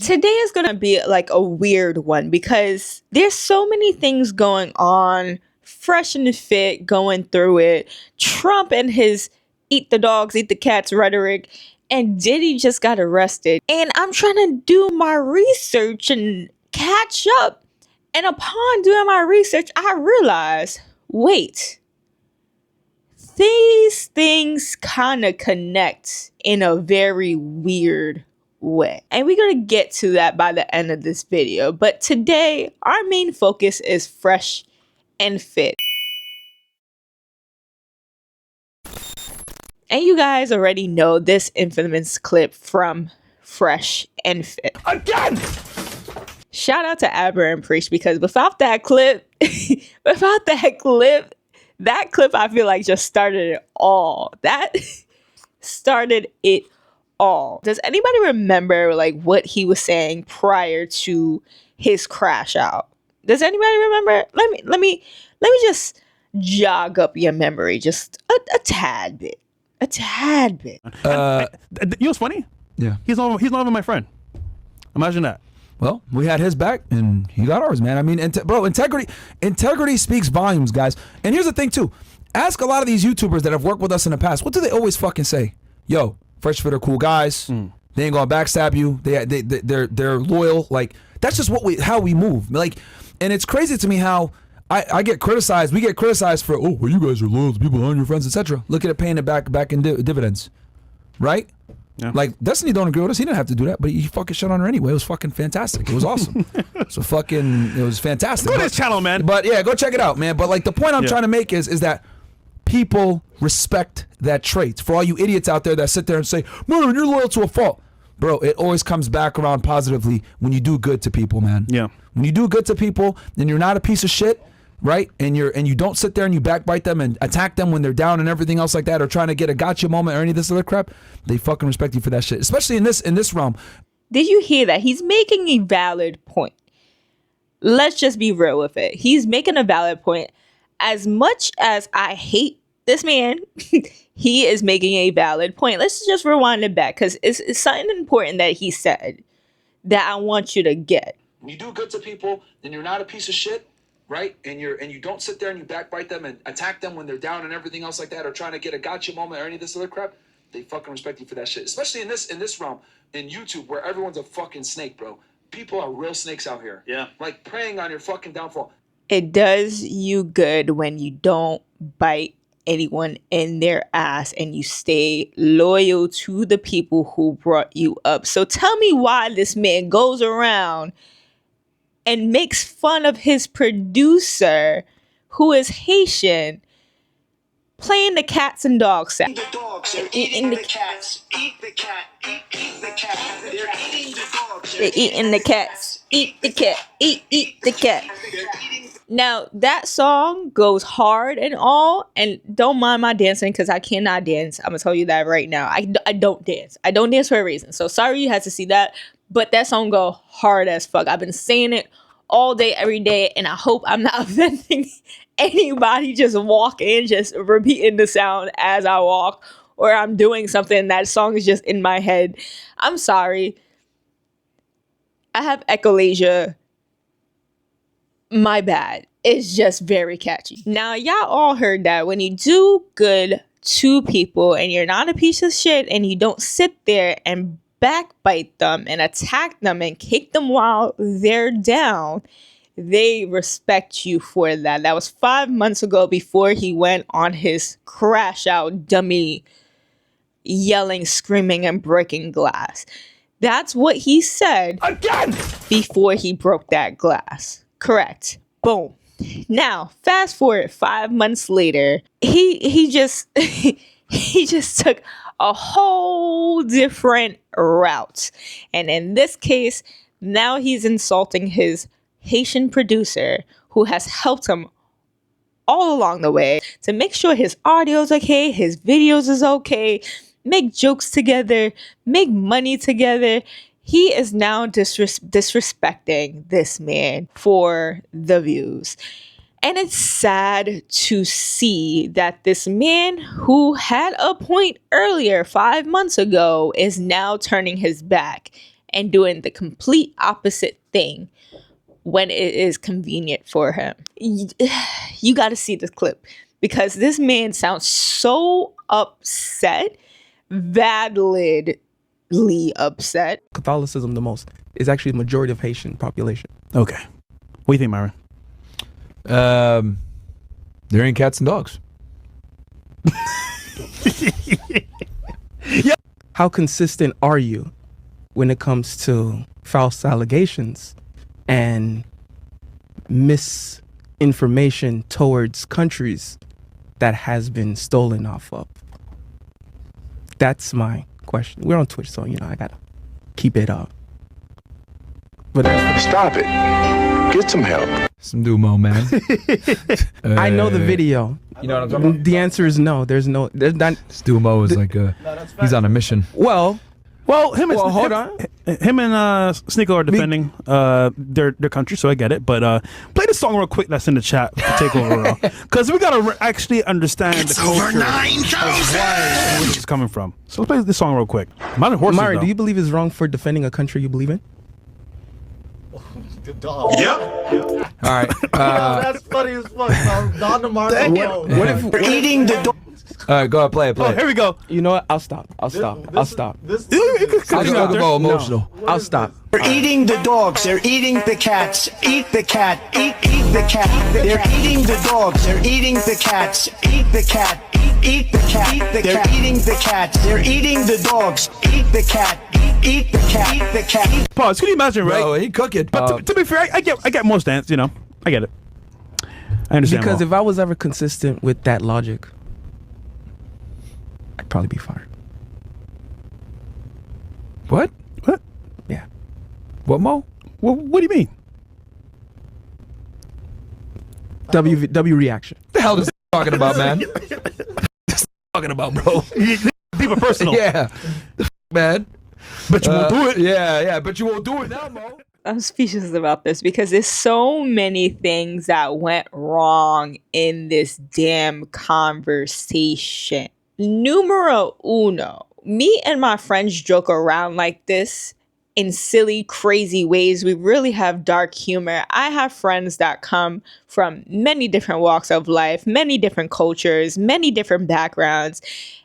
Today is gonna be like a weird one because there's so many things going on. Fresh and Fit going through it. Trump and his eat the dogs, eat the cats rhetoric. And Diddy just got arrested. And I'm trying to do my research and catch up. And upon doing my research, I realized, wait, these things kind of connect in a very weird way. And we're going to get to that by the end of this video. But today, our main focus is Fresh and Fit. And you guys already know this infamous clip from Fresh and Fit. Again! Shout out to Aber and Preach, because without that clip, that clip I feel like just started it all. That started it all. Does anybody remember like what he was saying prior to his crash out? Does anybody remember? Let me just jog up your memory just a tad bit. A tad bit. You know what's funny? Yeah. He's not even my friend. Imagine that. Well, we had his back and he got ours, man. I mean, bro, integrity speaks volumes, guys. And here's the thing too. Ask a lot of these YouTubers that have worked with us in the past. What do they always fucking say? Yo, Fresh Fit are cool guys. They ain't gonna backstab you. They're loyal. Like, that's just how we move. Like, and it's crazy to me how I get criticized. We get criticized for, oh, well, you guys are loyal to people, aren't your friends, etc. Look at it paying it back in dividends, right? Yeah. Like, Destiny don't agree with us. He didn't have to do that, but he fucking shut on her anyway. It was fucking fantastic. It was awesome. It was fantastic. Go to his channel, man. But yeah, go check it out, man. But like the point I'm trying to make is that people respect that trait. For all you idiots out there that sit there and say, man, you're loyal to a fault. Bro, it always comes back around positively when you do good to people, man. Yeah. When you do good to people, then you're not a piece of shit. Right, and you don't sit there and you backbite them and attack them when they're down and everything else like that, or trying to get a gotcha moment or any of this other crap. They fucking respect you for that shit, especially in this realm. Did you hear that? He's making a valid point. Let's just be real with it. He's making a valid point. As much as I hate this man, he is making a valid point. Let's just rewind it back, because it's something important that he said that I want you to get. When you do good to people, then you're not a piece of shit. Right, and you don't sit there and you backbite them and attack them when they're down and everything else like that, or trying to get a gotcha moment or any of this other crap. They fucking respect you for that shit, especially in this realm, in YouTube, where everyone's a fucking snake, bro. People are real snakes out here. Yeah, like preying on your fucking downfall. It does you good when you don't bite anyone in their ass and you stay loyal to the people who brought you up. So tell me why this man goes around and makes fun of his producer, who is Haitian, playing the cats and dogs sound. The dogs are eating the cats. Eat the cat. Eat the cat. They're eating the dogs. They're eating the cats. Eat the cat. Eat the cat. Now, that song goes hard and all, and don't mind my dancing, because I cannot dance. I'm going to tell you that right now. I don't dance. I don't dance for a reason. So sorry you had to see that. But that song go hard as fuck. I've been saying it all day, every day, and I hope I'm not offending anybody just walking, just repeating the sound as I walk, or I'm doing something, that song is just in my head. I'm sorry. I have echolalia. My bad. It's just very catchy. Now, y'all all heard that when you do good to people and you're not a piece of shit and you don't sit there and backbite them and attack them and kick them while they're down, they respect you for that. That was 5 months ago, before he went on his crash out dummy yelling, screaming, and breaking glass. That's what he said Again! Before he broke that glass. Correct. Boom. Now, fast forward 5 months later, he just he just took a whole different route. And in this case, now he's insulting his Haitian producer, who has helped him all along the way to make sure his audio is okay, his videos is okay, make jokes together, make money together. He is now disrespecting this man for the views. And it's sad to see that this man who had a point earlier 5 months ago is now turning his back and doing the complete opposite thing when it is convenient for him. You got to see this clip because this man sounds so upset, validly upset. Catholicism the most is actually the majority of Haitian population. Okay. What do you think, Myron? There ain't cats and dogs. Yeah. How consistent are you when it comes to false allegations and misinformation towards countries that has been stolen off of? That's my question. We're on Twitch, so I gotta keep it up. But Stop it. Get some help. Some Dumo, man. I know the video. You know what I'm talking about? The answer is no. There's not. Dumo is like he's on a mission. Well, Him and Sneeko are defending their country, so I get it. But play the song real quick that's in the chat to take over, because we gotta actually understand the culture of where it's coming from. So let's play this song real quick. Mari, do you believe it's wrong for defending a country you believe in? Yep. All right. That's funny as fuck. Don DeMarco. What if We're eating the dog. All right, go ahead, play it. Oh, here we go. You know what? I'll stop. This I just talk No. about emotional. I'll stop. They're eating the dogs. They're eating the cats. Eat the cat. Eat the cat. They're eating the dogs. They're eating the cats. Eat the cat. Eat the cat. They're eating the cats. They're eating the dogs. Eat the cat. Eat the cat. Eat the cat. Pause. Can you imagine, right? Oh, he cooking. But to be fair, I get most stance. I get it. I understand. Because if I was ever consistent with that logic, I'd probably be fired. What? Yeah. What, Mo? What do you mean? W reaction. What the hell is this talking about, man? Talking about, bro? People personal. Yeah, man. But you won't do it. Yeah, but you won't do it now, Mo. I'm speechless about this because there's so many things that went wrong in this damn conversation. Numero uno, me and my friends joke around like this in silly, crazy ways. We really have dark humor. I have friends that come from many different walks of life, many different cultures, many different backgrounds,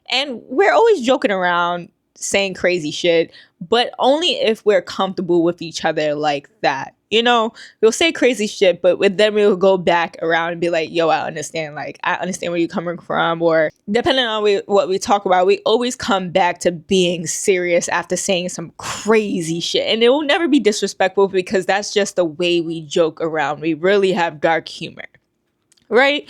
and we're always joking around, saying crazy shit, but only if we're comfortable with each other like that. We'll say crazy shit, but then we'll go back around and be like, yo, I understand where you're coming from. Or depending on what we talk about, we always come back to being serious after saying some crazy shit. And it will never be disrespectful because that's just the way we joke around. We really have dark humor, right?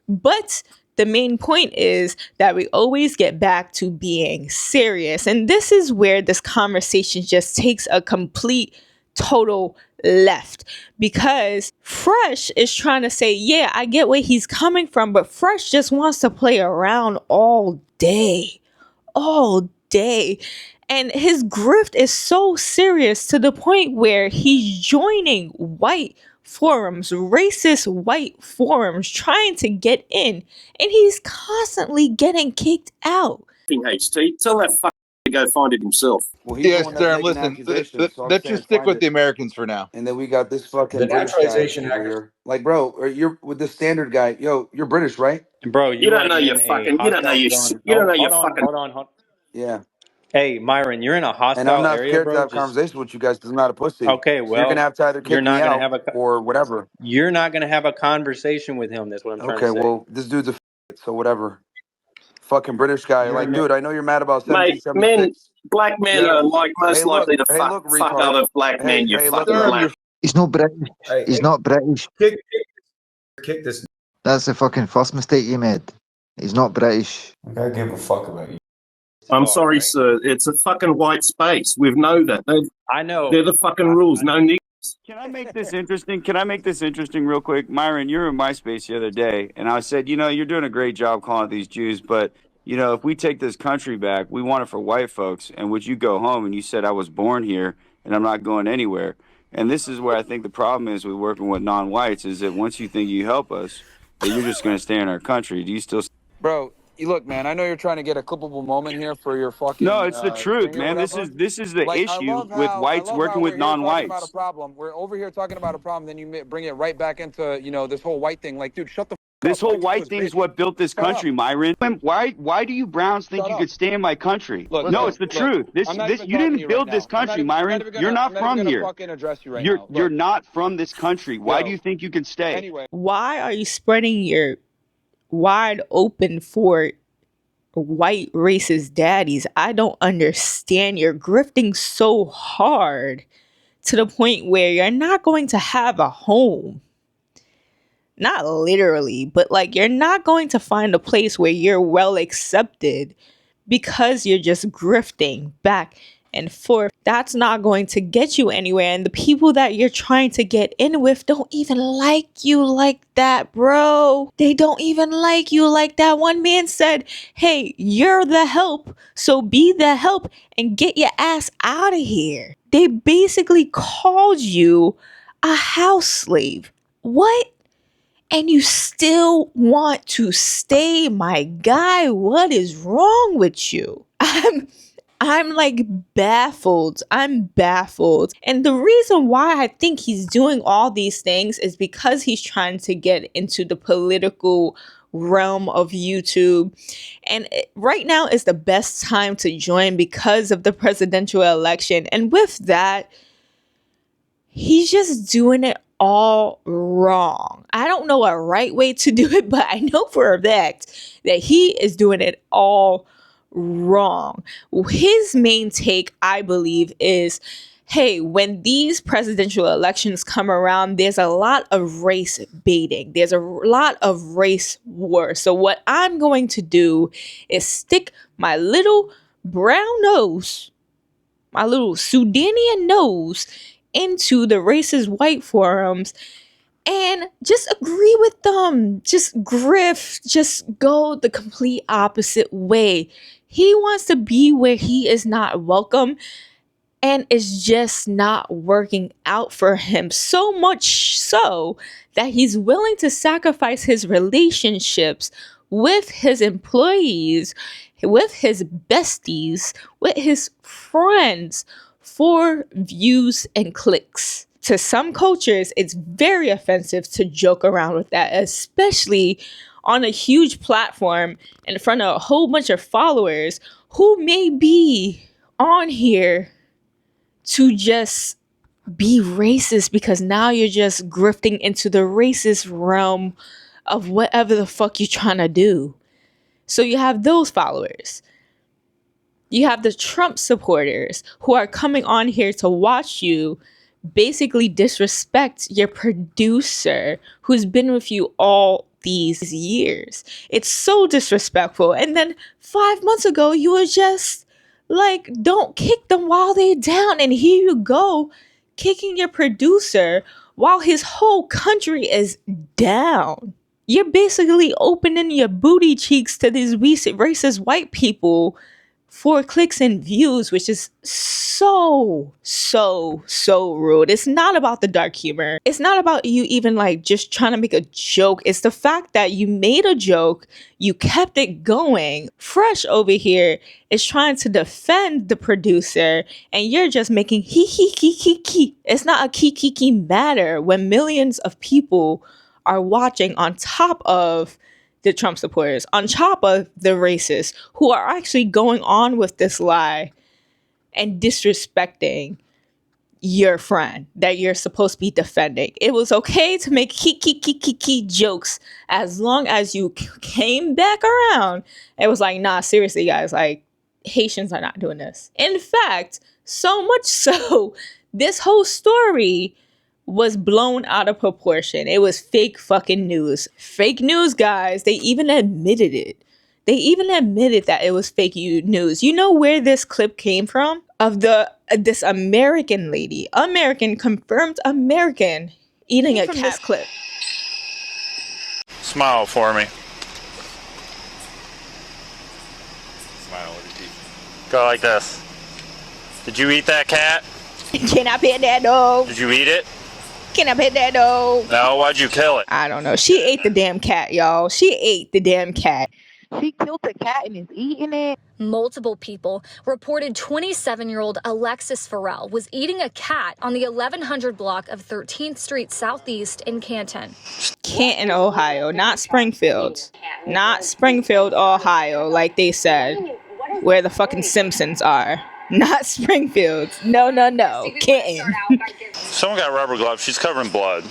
But the main point is that we always get back to being serious. And this is where this conversation just takes a complete, total left, because Fresh is trying to say, yeah, I get where he's coming from, but Fresh just wants to play around all day. And his grift is so serious to the point where he's joining white forums, racist white forums, trying to get in, and he's constantly getting kicked out. HT, tell that fucker to go find it himself. Well, yes, sir. Listen, let's just stick with the Americans for now. And then we got this fucking The British naturalization guy here. Like, bro, you're with the standard guy. Yo, you're British, right? Bro, You don't know your fucking. You don't know your. You don't know your fucking. Hold on. Yeah. Hey, Myron, you're in a hostile And I'm not area, scared bro. to have conversation with you guys because I'm not a pussy. Okay, So well, you're gonna have to either kick you're not me gonna out have or whatever. You're not gonna have a conversation with him. That's what I'm trying to Okay, say. well, this dude's a so whatever. Fucking British guy. Like, dude, I know you're mad about Mate, 1776. black men are like most Hey, look, likely to hey, fuck, look, fuck retard. other black men. You Hey, fucking look, black. He's not British. He's not British. Kick this. That's the fucking first mistake you made. He's not British. I give a fuck about you. I'm sorry, sir. It's a fucking white space. We know that. I know. They're the fucking rules. No niggas. Can I make this interesting real quick? Myron, you were in my space the other day, and I said, you're doing a great job calling out these Jews, but, if we take this country back, we want it for white folks. And would you go home? And you said, I was born here, and I'm not going anywhere. And this is where I think the problem is with working with non-whites, is that once you think you help us, that you're just going to stay in our country. Do you still... Bro, look, man, I know you're trying to get a clippable moment here for your fucking. No, it's the truth, thing or man. whatever. This is the Like, issue with whites working with we're here talking about a non-whites. problem. We're over here talking about a problem, then you bring it right back into, you know, this whole white thing. Like, dude, shut the fuck This up. whole white thing is what built this country, Myron. Why do you Browns think you could stay in my country? Look, no, it's the truth. You didn't build this country, Myron. You're not from here. You're not from this country. Why do you think you can stay? Anyway. Why are you spreading your wide open for white racist daddies? I don't understand. You're grifting so hard to the point where you're not going to have a home. Not literally, but like you're not going to find a place where you're well accepted because you're just grifting back and forth. That's not going to get you anywhere. And the people that you're trying to get in with don't even like you like that, bro. They don't even like you like that. One man said, hey, you're the help, so be the help and get your ass out of here. They basically called you a house slave. What? And you still want to stay, my guy? What is wrong with you? I'm like baffled. I'm baffled. And the reason why I think he's doing all these things is because he's trying to get into the political realm of YouTube. And right now is the best time to join because of the presidential election. And with that, he's just doing it all wrong. I don't know a right way to do it, but I know for a fact that he is doing it all wrong. His main take, I believe, is, hey, when these presidential elections come around, there's a lot of race baiting. There's a lot of race war. So what I'm going to do is stick my little brown nose, my little Sudanian nose, into the racist white forums and just agree with them. Just grift, just go the complete opposite way. He wants to be where he is not welcome, and it's just not working out for him. So much so that he's willing to sacrifice his relationships with his employees, with his besties, with his friends, for views and clicks. To some cultures, it's very offensive to joke around with that, especially on a huge platform in front of a whole bunch of followers who may be on here to just be racist, because now you're just grifting into the racist realm of whatever the fuck you're trying to do. So you have those followers. You have the Trump supporters who are coming on here to watch you basically disrespect your producer who's been with you all these years. It's so disrespectful. And then 5 months ago, you were just like, don't kick them while they're down. And here you go, kicking your producer while his whole country is down. You're basically opening your booty cheeks to these racist white people for clicks and views, which is so rude. It's not about the dark humor. It's not about you even like just trying to make a joke. It's the fact that you made a joke, you kept it going. Fresh over here is trying to defend the producer, and you're just making he. It's not a kiki matter when millions of people are watching, on top of the Trump supporters, on top of the racists who are actually going on with this lie and disrespecting your friend that you're supposed to be defending. It was okay to make kiki jokes as long as you came back around. It was like, nah, seriously, guys, like, Haitians are not doing this. In fact, so much so, this whole story was blown out of proportion. It was fake fucking news. Fake news, guys. They even admitted it. They even admitted that it was fake news. You know where this clip came from? Of this American lady, confirmed American, eating a cat. Clip. Smile for me. Smile with your teeth. Go like this. Did you eat that cat? Can I pet that dog? Did you eat it? Can I pet that dog? No, why'd you kill it? I don't know. She ate the damn cat, y'all. She ate the damn cat. She killed the cat and is eating it. Multiple people reported 27-year-old Alexis Farrell was eating a cat on the 1100 block of 13th Street Southeast in Canton. Canton, Ohio, not Springfield. Not Springfield, Ohio, like they said, where the fucking Simpsons are. Not Springfield. No, Canton. Someone got rubber gloves. She's covered in blood.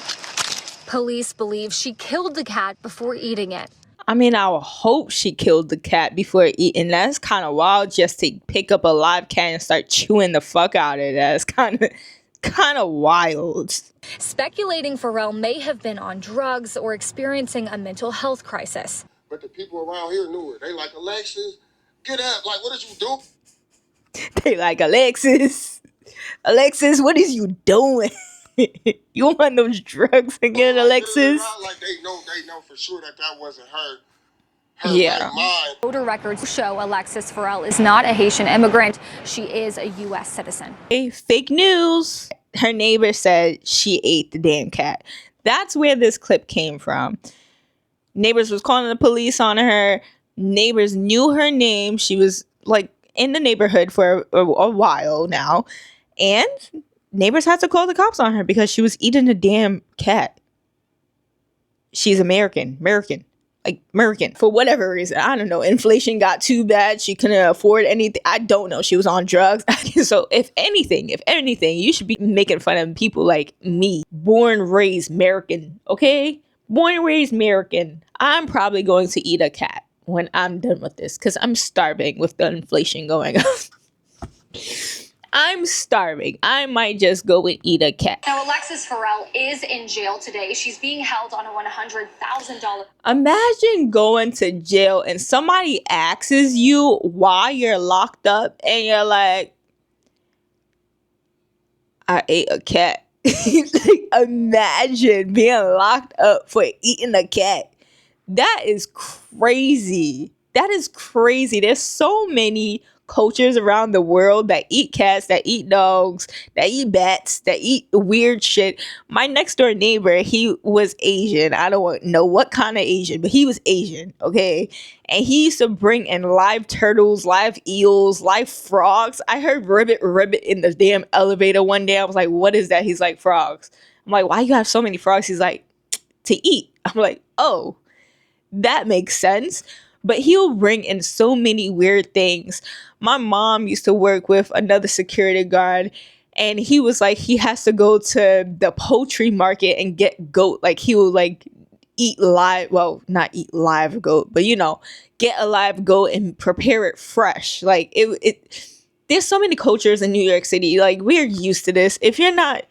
Police believe she killed the cat before eating it. I mean, I would hope she killed the cat before eating. That's kind of wild, just to pick up a live cat and start chewing the fuck out of it. That's kind of wild. Speculating Farrell may have been on drugs or experiencing a mental health crisis. But the people around here knew her. They like, Alexis, get up. Like, what did you do? They like, Alexis, what is you doing? You want those drugs again, Alexis? Like they know for sure that wasn't her. Yeah. Voter records show Alexis Farrell is not a Haitian immigrant. She is a U.S. citizen. Hey, fake news. Her neighbor said she ate the damn cat. That's where this clip came from. Neighbors was calling the police on her. Neighbors knew her name. She was like in the neighborhood for a while now. And neighbors had to call the cops on her because she was eating a damn cat. She's American. For whatever reason. I don't know. Inflation got too bad. She couldn't afford anything. I don't know. She was on drugs. So if anything, you should be making fun of people like me. Born, raised American. Okay? Born and raised American. I'm probably going to eat a cat when I'm done with this because I'm starving with the inflation going on. I'm starving. I might just go and eat a cat. Now, Alexis Farrell is in jail today. She's being held on a $100,000. Imagine going to jail and somebody asks you why you're locked up and you're like, I ate a cat. Like, imagine being locked up for eating a cat. That is crazy. There's so many cultures around the world that eat cats, that eat dogs, that eat bats, that eat weird shit. My next door neighbor, he was Asian. I don't know what kind of Asian, but he was Asian, okay? And he used to bring in live turtles, live eels, live frogs. I heard ribbit in the damn elevator one day. I was like, what is that? He's like, frogs. I'm like, why you have so many frogs? He's like, to eat. I'm like, oh, that makes sense. But he'll bring in so many weird things. My mom used to work with another security guard, and he was like, he has to go to the poultry market and get goat. Like, he will like eat live, well, not eat live goat, but get a live goat and prepare it fresh. Like there's so many cultures in New York City. Like, we're used to this. If you're not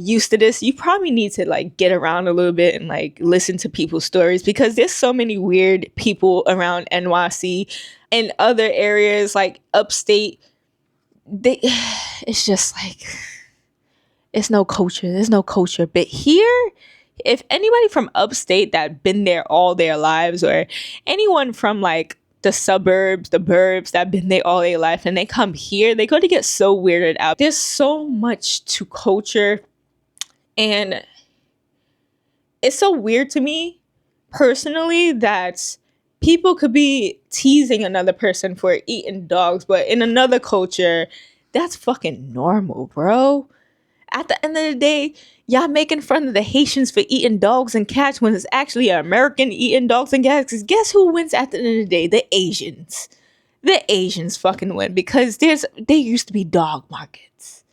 used to this, you probably need to like get around a little bit and like listen to people's stories, because there's so many weird people around NYC and other areas like upstate. It's just like, it's no culture. There's no culture. But here, if anybody from upstate that been there all their lives, or anyone from like the suburbs, the burbs that been there all their life, and they come here, they're going to get so weirded out. There's so much to culture. And it's so weird to me personally that people could be teasing another person for eating dogs, but in another culture, that's fucking normal, bro. At the end of the day, y'all making fun of the Haitians for eating dogs and cats when it's actually an American eating dogs and cats. Because guess who wins at the end of the day? The Asians. The Asians fucking win, because there used to be dog markets.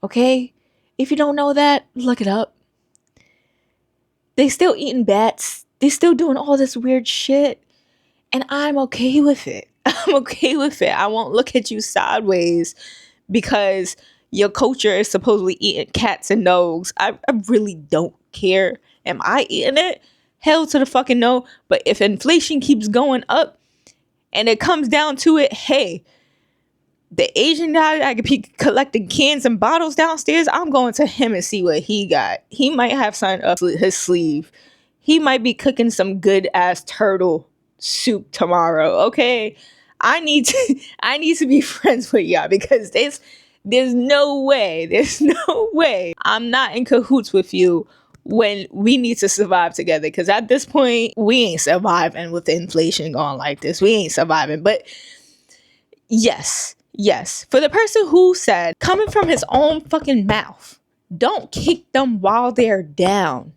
Okay? If you don't know that, look it up. They still eating bats. They still doing all this weird shit. And I'm okay with it. I'm okay with it. I won't look at you sideways because your culture is supposedly eating cats and dogs. I really don't care. Am I eating it? Hell to the fucking no. But if inflation keeps going up and it comes down to it, hey, the Asian guy that could be collecting cans and bottles downstairs, I'm going to him and see what he got. He might have something up his sleeve. He might be cooking some good ass turtle soup tomorrow. Okay, I need to be friends with y'all, because there's no way I'm not in cahoots with you when we need to survive together. Because at this point, we ain't surviving with the inflation going like this. We ain't surviving. But yes, for the person who said, coming from his own fucking mouth, don't kick them while they're down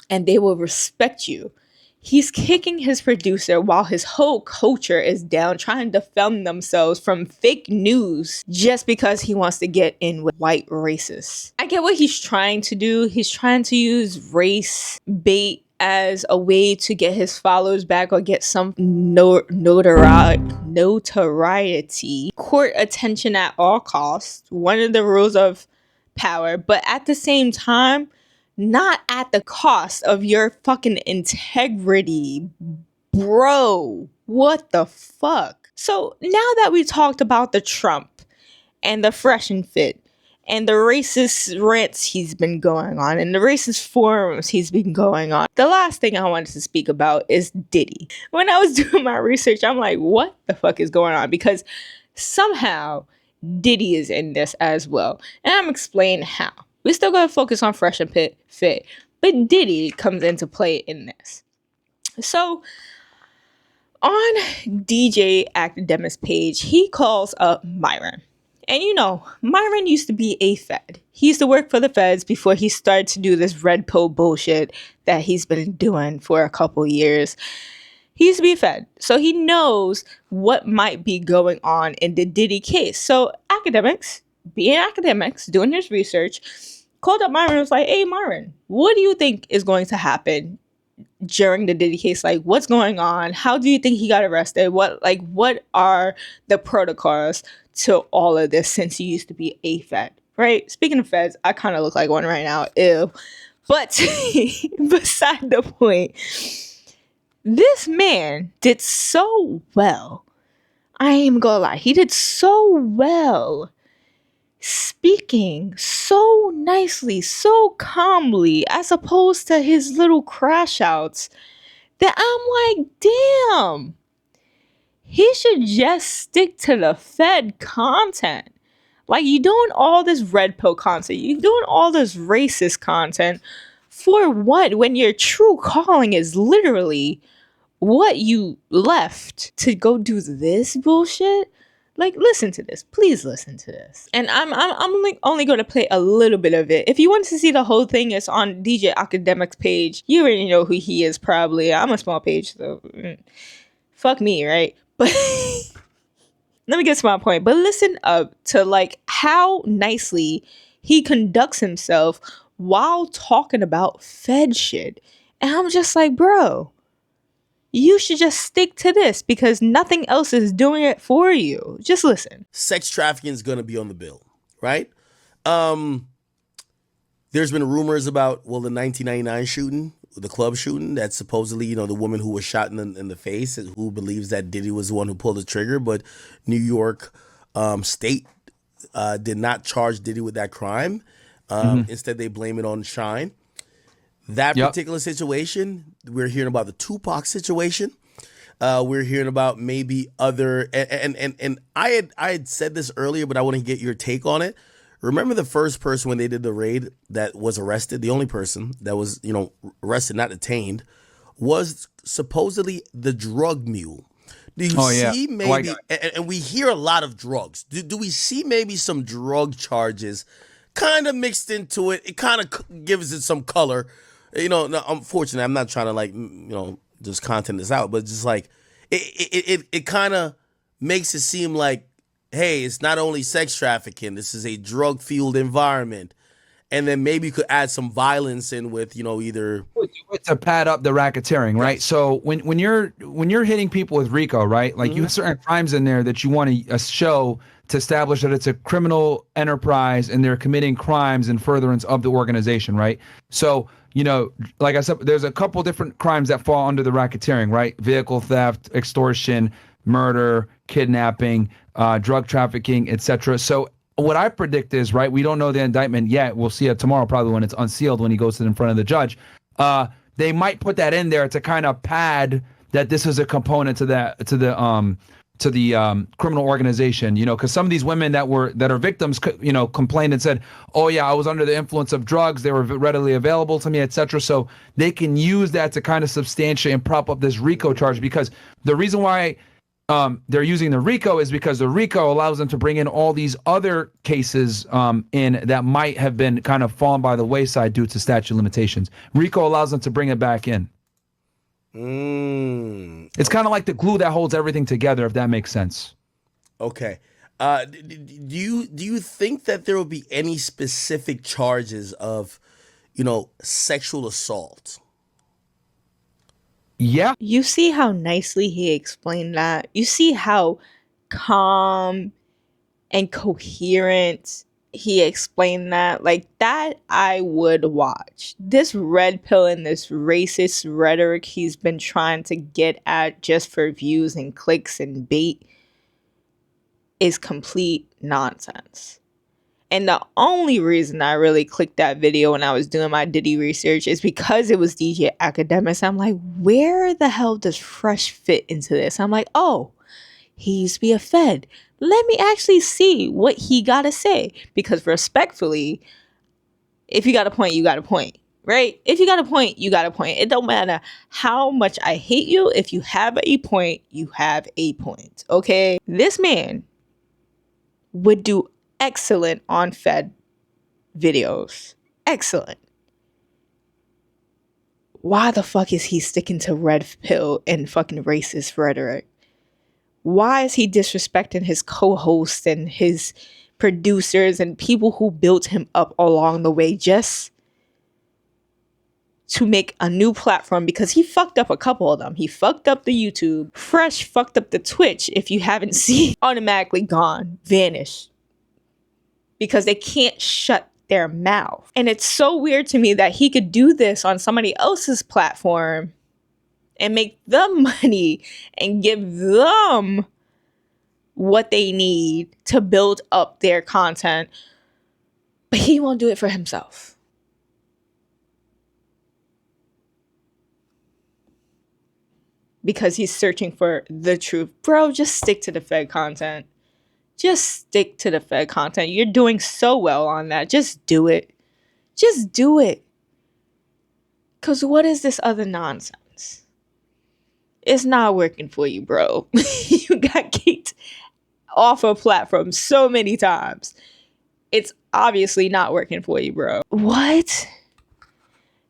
and they will respect you. He's kicking his producer while his whole culture is down, trying to defend themselves from fake news just because he wants to get in with white racists. I get what he's trying to do. He's trying to use race bait as a way to get his followers back or get some notoriety, court attention at all costs, one of the rules of power, but at the same time, not at the cost of your fucking integrity, bro. What the fuck? So now that we talked about the Trump and the Fresh and Fit and the racist rants he's been going on and the racist forums he's been going on, the last thing I wanted to speak about is Diddy. When I was doing my research, I'm like, what the fuck is going on? Because somehow Diddy is in this as well. And I'm explaining how. We still gotta focus on Fresh and Fit, but Diddy comes into play in this. So on DJ Academic's page, he calls up Myron. And you know, Myron used to be a Fed. He used to work for the Feds before he started to do this red pill bullshit that he's been doing for a couple years. He used to be a Fed, so he knows what might be going on in the Diddy case. So academics, being academics, doing his research, called up Myron and was like, hey, Myron, what do you think is going to happen during the Diddy case? Like, what's going on? How do you think he got arrested? What are the protocols to all of this since he used to be a Fed, right? Speaking of Feds, I kind of look like one right now. Ew. But beside the point, this man did so well. I ain't even gonna lie. He did so well, speaking so nicely, so calmly, as opposed to his little crash outs, that I'm like, damn, he should just stick to the Fed content. Like, you doing all this red pill content, you doing all this racist content for what, when your true calling is literally what you left to go do this bullshit? Like, listen to this. Please listen to this. And I'm only going to play a little bit of it. If you want to see the whole thing, it's on DJ Academic's page. You already know who he is, probably. I'm a small page, so fuck me, right? But let me get to my point. But listen up to like how nicely he conducts himself while talking about Fed shit. And I'm just like, bro, you should just stick to this because nothing else is doing it for you. Just listen. Sex trafficking is going to be on the bill, right? There's been rumors about, well, the 1999 shooting, the club shooting, that supposedly, you know, the woman who was shot in the face, who believes that Diddy was the one who pulled the trigger, but New York State did not charge Diddy with that crime. Instead, they blame it on Shine. That particular situation, we're hearing about the Tupac situation. We're hearing about maybe other, and I had said this earlier, but I want to get your take on it. Remember the first person when they did the raid that was arrested, the only person that was, you know, arrested, not detained, was supposedly the drug mule. Do you see maybe, and we hear a lot of drugs. Do we see maybe some drug charges kind of mixed into it? It kind of gives it some color. You know, no, unfortunately, I'm not trying to like, you know, just content this out, but just like it kind of makes it seem like, hey, it's not only sex trafficking, this is a drug-fueled environment. And then maybe you could add some violence in with, you know, either to pad up the racketeering, right? So when you're hitting people with RICO, right? Like you have certain crimes in there that you want to show to establish that it's a criminal enterprise and they're committing crimes in furtherance of the organization, right? So, you know, like I said, there's a couple different crimes that fall under the racketeering, right? Vehicle theft, extortion, murder, kidnapping, drug trafficking, etc. So what I predict is, right, we don't know the indictment yet. We'll see it tomorrow, probably when it's unsealed, when he goes in front of the judge. They might put that in there to kind of pad that this is a component to criminal organization, you know, because some of these women that are victims, you know, complained and said, oh yeah, I was under the influence of drugs, they were readily available to me, etc. So they can use that to kind of substantiate and prop up this RICO charge, because the reason why they're using the RICO is because the RICO allows them to bring in all these other cases in that might have been kind of fallen by the wayside due to statute of limitations. RICO allows them to bring it back in. It's kind of like the glue that holds everything together, if that makes sense. Okay. Do you think that there will be any specific charges of, you know, sexual assault? Yeah. You see how nicely he explained that? You see how calm and coherent he explained that? Like, that I would watch. This red pill and this racist rhetoric he's been trying to get at just for views and clicks and bait is complete nonsense. And the only reason I really clicked that video when I was doing my Diddy research is because it was DJ Academics. I'm like, where the hell does Fresh fit into this? I'm like, oh, he used to be a Fed. Let me actually see what he got to say. Because respectfully, if you got a point, you got a point, right? If you got a point, you got a point. It don't matter how much I hate you. If you have a point, you have a point, okay? This man would do excellent on Fed videos. Excellent. Why the fuck is he sticking to red pill and fucking racist rhetoric? Why is he disrespecting his co-hosts and his producers and people who built him up along the way just to make a new platform? Because he fucked up a couple of them. He fucked up the YouTube. Fresh fucked up the Twitch. If you haven't seen, automatically gone, vanished. Because they can't shut their mouth. And it's so weird to me that he could do this on somebody else's platform and make them money and give them what they need to build up their content, but he won't do it for himself. Because he's searching for the truth. Bro, just stick to the Fed content. Just stick to the Fed content. You're doing so well on that. Just do it. Just do it. Because what is this other nonsense? It's not working for you, bro. You got kicked off a platform so many times. It's obviously not working for you, bro. What?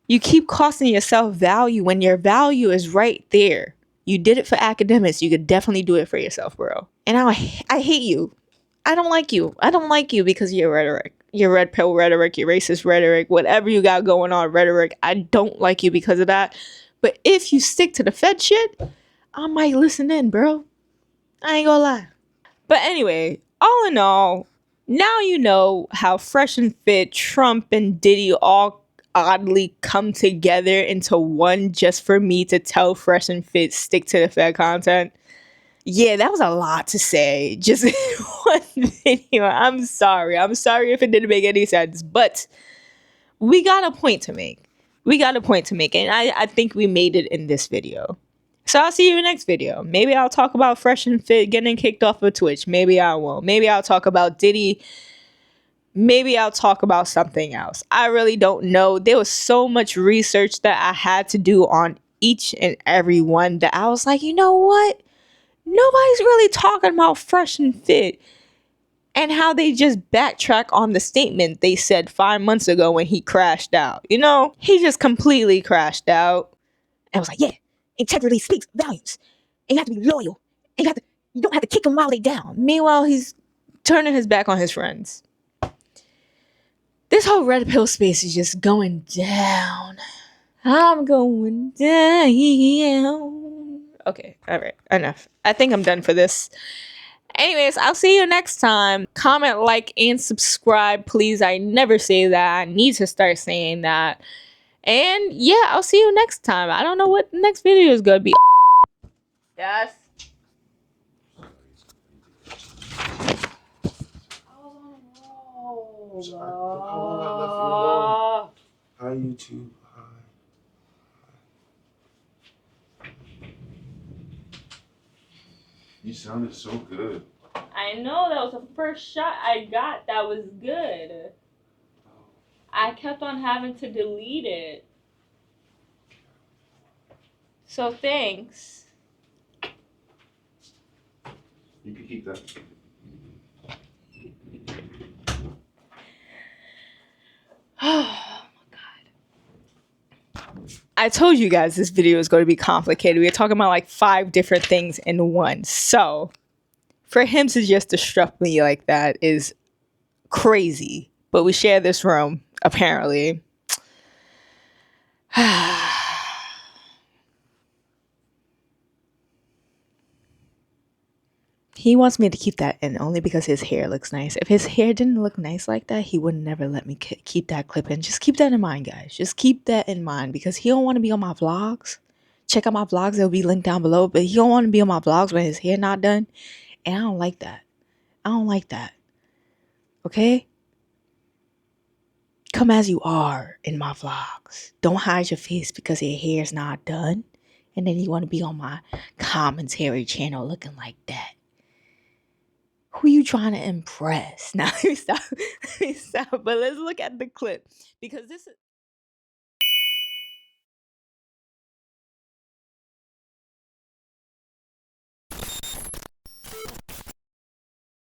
You keep costing yourself value when your value is right there. You did it for academics. You could definitely do it for yourself, bro. And I hate you. I don't like you. I don't like you because of your rhetoric. Your red pill rhetoric, your racist rhetoric, whatever you got going on rhetoric. I don't like you because of that. But if you stick to the Fed shit, I might listen in, bro. I ain't gonna lie. But anyway, all in all, now you know how Fresh and Fit, Trump, and Diddy all oddly come together into one just for me to tell Fresh and Fit stick to the Fed content. Yeah, that was a lot to say. Just in one video. I'm sorry. I'm sorry if it didn't make any sense. But we got a point to make. We got a point to make. And I think we made it in this video. So I'll see you in the next video. Maybe I'll talk about Fresh and Fit getting kicked off of Twitch. Maybe I won't. Maybe I'll talk about Diddy. Maybe I'll talk about something else. I really don't know. There was so much research that I had to do on each and every one that I was like, you know what? Nobody's really talking about Fresh and Fit and how they just backtrack on the statement they said 5 months ago when he crashed out. You know, he just completely crashed out. And I was like, yeah, integrity speaks volumes. And you have to be loyal. And you don't have to kick them while they down. Meanwhile, he's turning his back on his friends. This whole red pill space is just going down. I'm going down. Okay, all right, enough. I think I'm done for this. Anyways, I'll see you next time. Comment, like, and subscribe, please. I never say that. I need to start saying that. And yeah, I'll see you next time. I don't know what the next video is going to be. Yes. Hi, YouTube. Hi. You sounded so good. I know, that was the first shot I got that was good. I kept on having to delete it. So thanks. You can keep that. I told you guys this video is going to be complicated. We're talking about like 5 different things in one. So for him to just disrupt me like that is crazy. But we share this room, apparently. He wants me to keep that in only because his hair looks nice. If his hair didn't look nice like that, he would never let me keep that clip in. Just keep that in mind, guys. Just keep that in mind because he don't want to be on my vlogs. Check out my vlogs. They'll be linked down below. But he don't want to be on my vlogs when his hair not done. And I don't like that. I don't like that. Okay? Come as you are in my vlogs. Don't hide your face because your hair's not done. And then you want to be on my commentary channel looking like that. Who you trying to impress? Now, let me stop. But let's look at the clip because this is